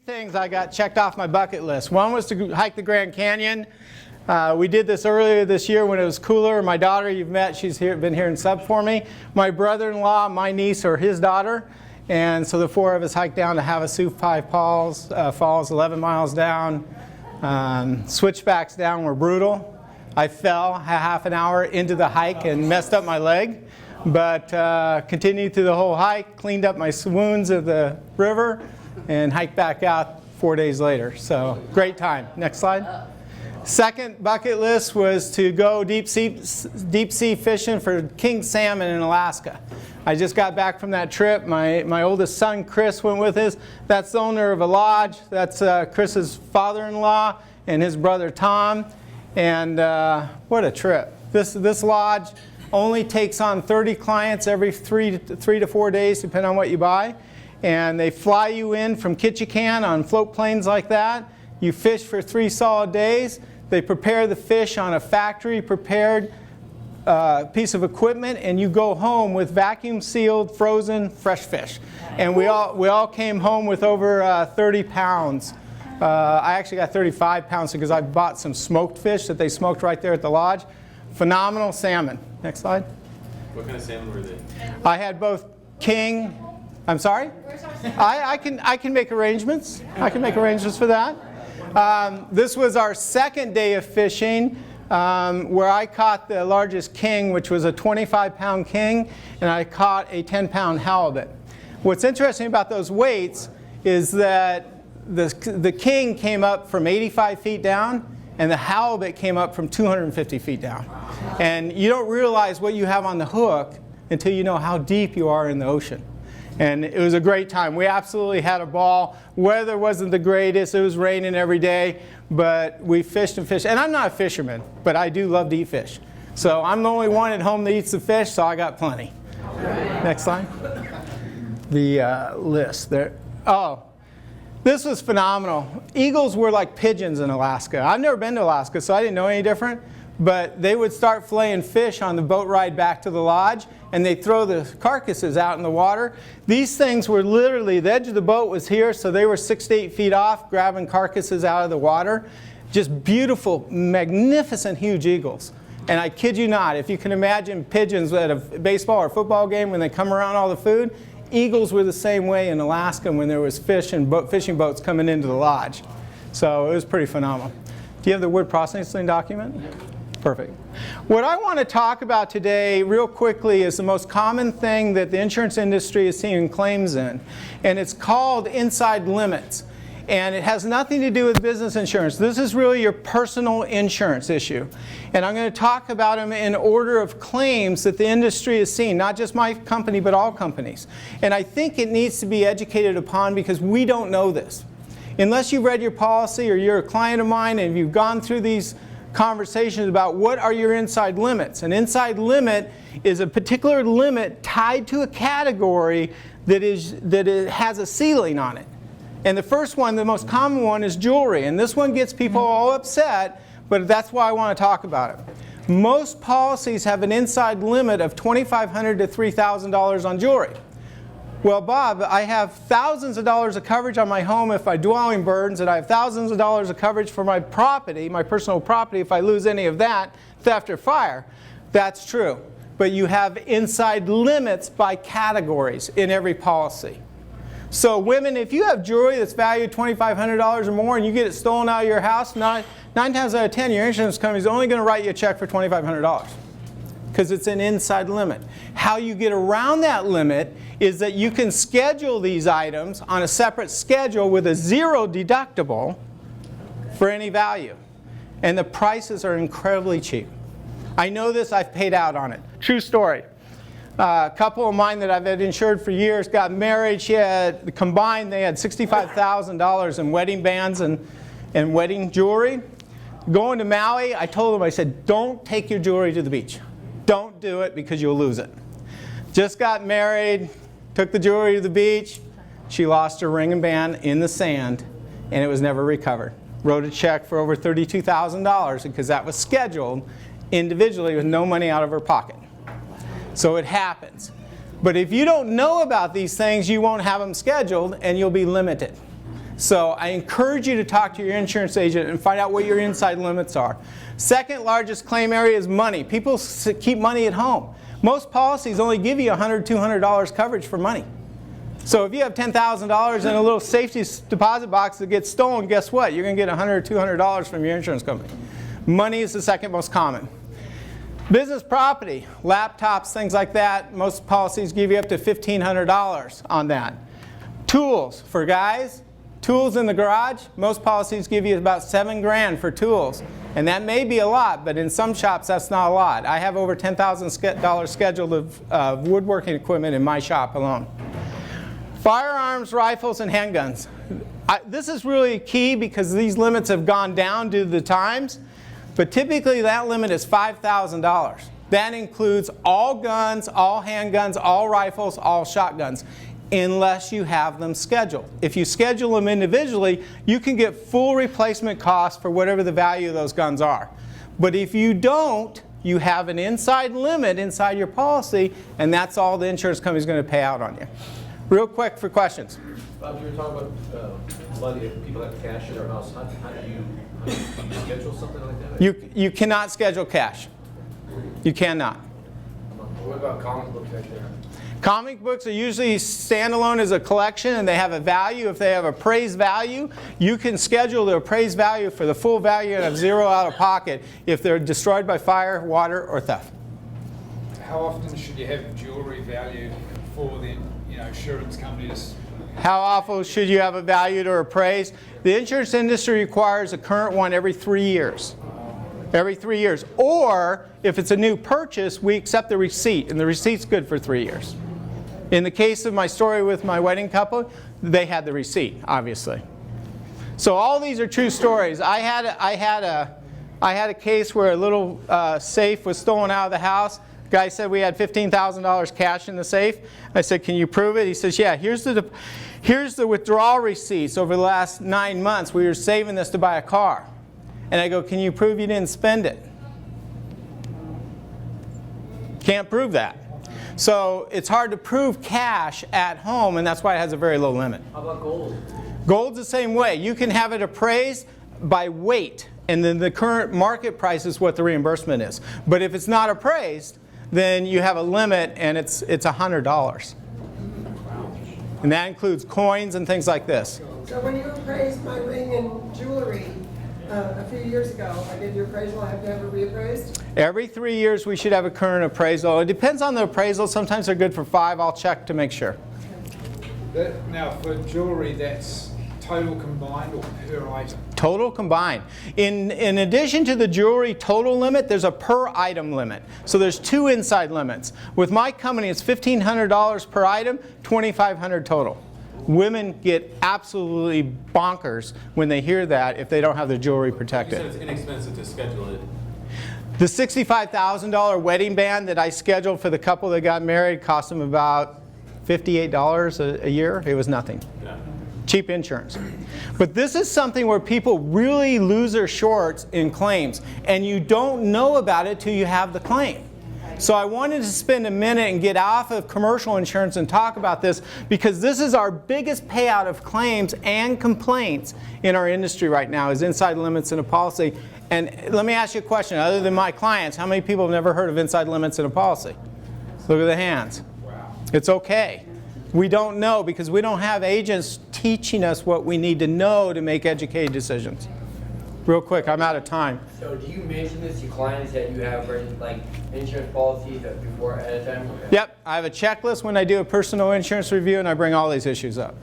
Things I got checked off my bucket list. One was to hike the Grand Canyon. We did this earlier this year when it was cooler. My daughter, you've met, she's been here in sub for me. My brother-in-law, my niece, or his daughter. And so the four of us hiked down to Havasu 5 Falls, 11 miles down. Switchbacks down were brutal. I fell a half an hour into the hike and messed up my leg. But continued through the whole hike, cleaned up my wounds at the river, and hiked back out 4 days later. So great time. Next slide. Second bucket list was to go deep sea fishing for king salmon in Alaska. I just got back from that trip. My oldest son, Chris, went with us. That's the owner of a lodge. That's Chris's father-in-law and his brother, Tom. And what a trip. This lodge only takes on 30 clients every 3 to 4 days, depending on what you buy. And they fly you in from Ketchikan on float planes like that. You fish for 3 solid days. They prepare the fish on a factory prepared piece of equipment, and you go home with vacuum sealed, frozen, fresh fish. And we all came home with over 30 pounds. I actually got 35 pounds because I bought some smoked fish that they smoked right there at the lodge. Phenomenal salmon. Next slide. What kind of salmon were they? I had both king. I'm sorry? I can make arrangements. I can make arrangements for that. This was our second day of fishing where I caught the largest king, which was a 25-pound king, and I caught a 10-pound halibut. What's interesting about those weights is that the king came up from 85 feet down, and the halibut came up from 250 feet down. And you don't realize what you have on the hook until you know how deep you are in the ocean. And it was a great time. We absolutely had a ball. Weather wasn't the greatest. It was raining every day, but we fished and fished. And I'm not a fisherman, but I do love to eat fish. So I'm the only one at home that eats the fish, so I got plenty. Next slide. The list there. Oh, this was phenomenal. Eagles were like pigeons in Alaska. I've never been to Alaska, so I didn't know any different. But they would start filleting fish on the boat ride back to the lodge, and they'd throw the carcasses out in the water. These things were literally, the edge of the boat was here, so they were 6 to 8 feet off, grabbing carcasses out of the water. Just beautiful, magnificent, huge eagles. And I kid you not, if you can imagine pigeons at a baseball or football game when they come around all the food, eagles were the same way in Alaska when there was fishing boats coming into the lodge. So it was pretty phenomenal. Do you have the word processing document? Perfect. What I want to talk about today real quickly is the most common thing that the insurance industry is seeing claims in. And it's called inside limits. And it has nothing to do with business insurance. This is really your personal insurance issue. And I'm going to talk about them in order of claims that the industry is seeing, not just my company, but all companies. And I think it needs to be educated upon because we don't know this. Unless you've read your policy or you're a client of mine and you've gone through these conversations about what are your inside limits. An inside limit is a particular limit tied to a category that has a ceiling on it. And the first one, the most common one, is jewelry. And this one gets people all upset, but that's why I want to talk about it. Most policies have an inside limit of $2,500 to $3,000 on jewelry. Well, Bob, I have thousands of dollars of coverage on my home if my dwelling burns, and I have thousands of dollars of coverage for my property, my personal property, if I lose any of that, theft or fire. That's true. But you have inside limits by categories in every policy. So women, if you have jewelry that's valued $2,500 or more and you get it stolen out of your house, 9 times out of 10, your insurance company is only going to write you a check for $2,500 because it's an inside limit. How you get around that limit is that you can schedule these items on a separate schedule with a 0 deductible for any value. And the prices are incredibly cheap. I know this, I've paid out on it. True story. A couple of mine that I've had insured for years got married. Combined, they had $65,000 in wedding bands and wedding jewelry. Going to Maui, I told them, I said, don't take your jewelry to the beach. Don't do it because you'll lose it. Just got married, took the jewelry to the beach. She lost her ring and band in the sand, and it was never recovered. Wrote a check for over $32,000 because that was scheduled individually with no money out of her pocket. So it happens. But if you don't know about these things, you won't have them scheduled and you'll be limited. So I encourage you to talk to your insurance agent and find out what your inside limits are. Second largest claim area is money. People keep money at home. Most policies only give you $100, $200 coverage for money. So if you have $10,000 in a little safety deposit box that gets stolen, guess what? You're going to get $100 or $200 from your insurance company. Money is the second most common. Business property, laptops, things like that, most policies give you up to $1,500 on that. Tools, for guys, tools in the garage, most policies give you about $7 grand for tools. And that may be a lot, but in some shops that's not a lot. I have over $10,000 scheduled of woodworking equipment in my shop alone. Firearms, rifles, and handguns. This is really key because these limits have gone down due to the times, but typically that limit is $5,000. That includes all guns, all handguns, all rifles, all shotguns, unless you have them scheduled. If you schedule them individually, you can get full replacement costs for whatever the value of those guns are. But if you don't, you have an inside limit inside your policy, and that's all the insurance company is going to pay out on you. Real quick for questions. Bob, you were talking about money. If people have cash in their house, how do you schedule something like that? You cannot schedule cash. You cannot. What about comic books like that? Comic books are usually standalone as a collection and they have a value. If they have appraised value, you can schedule the appraised value for the full value and have zero out of pocket if they're destroyed by fire, water, or theft. How often should you have jewelry valued for the insurance companies? How often should you have it valued or appraised? The insurance industry requires a current one every 3 years. Every 3 years. Or if it's a new purchase, we accept the receipt, and the receipt's good for 3 years. In the case of my story with my wedding couple, they had the receipt, obviously. So all these are true stories. I had a case where a little safe was stolen out of the house. The guy said we had $15,000 cash in the safe. I said, can you prove it? He says, yeah, here's the withdrawal receipts over the last 9 months. We were saving this to buy a car. And I go, can you prove you didn't spend it? Can't prove that. So it's hard to prove cash at home, and that's why it has a very low limit. How about gold? Gold's the same way. You can have it appraised by weight, and then the current market price is what the reimbursement is. But if it's not appraised, then you have a limit, and it's $100. And that includes coins and things like this. So when you appraised my ring and jewelry a few years ago, I did your appraisal, I have to have it reappraised? Every 3 years we should have a current appraisal. It depends on the appraisal. Sometimes they're good for 5. I'll check to make sure. Now for jewelry, that's total combined or per item? Total combined. In addition to the jewelry total limit, there's a per item limit. So there's 2 inside limits. With my company, it's $1,500 per item, $2,500 total. Women get absolutely bonkers when they hear that if they don't have their jewelry You protected. said it's inexpensive to schedule it. The $65,000 wedding band that I scheduled for the couple that got married cost them about $58 a year. It was nothing. Yeah. Cheap insurance. But this is something where people really lose their shorts in claims, and you don't know about it till you have the claim. So I wanted to spend a minute and get off of commercial insurance and talk about this because this is our biggest payout of claims and complaints in our industry right now is inside limits in a policy. And let me ask you a question. Other than my clients, how many people have never heard of inside limits in a policy? Look at the hands. Wow. It's okay. We don't know because we don't have agents teaching us what we need to know to make educated decisions. Real quick, I'm out of time. So do you mention this to clients that you have like insurance policies before ahead of time? Yep, I have a checklist when I do a personal insurance review and I bring all these issues up.